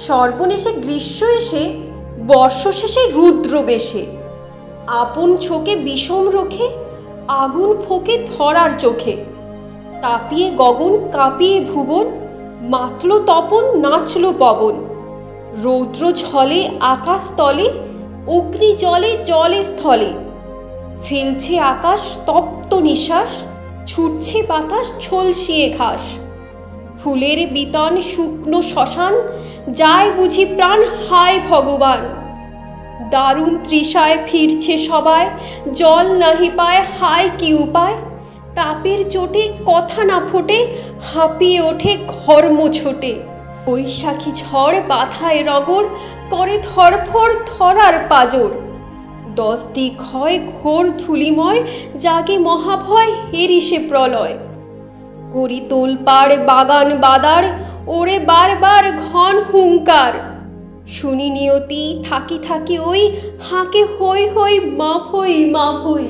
সর্বনেশে গ্রীষ্ম এসে বর্ষ শেষে রুদ্র বেশে, আপন ছোকে বিষম রোখে, আগুন ফোকে ধরার চোখে। তাপিয়ে গগন কাঁপিয়ে ভুবন, মাতল তপন নাচল পবন। রৌদ্র ঝলে আকাশ তলে, অগ্নি জলে জলে স্থলে। ফেলছে আকাশ তপ্ত নিঃশ্বাস, ছুটছে বাতাস ঝলসিয়ে ঘাস। ফুলের বিতান শুকনো শ্মশান, যায় বুঝি প্রাণ হায় ভগবান। দারুণ তৃষায় ফিরছে সবাই, জল নাহি পায় হায় কি উপায়। তাপের চোটে কথা না ফোটে, হাঁপিয়ে ওঠে ঘর্ম ছোটে। বৈশাখী ঝড় বাধায় রগর, করে ধরফর ধরার পাজর। 10 দিক হয় ঘোর ধূলিময়, জাগে মহাভয় হেরিসে প্রলয়। করি তোলপাড় বাগান বাদার, ওরে বারবার ঘন হুঙ্কার। শুনি নিয়তি থাকি থাকি ওই, হাঁকে হই হই মাভই মাভই।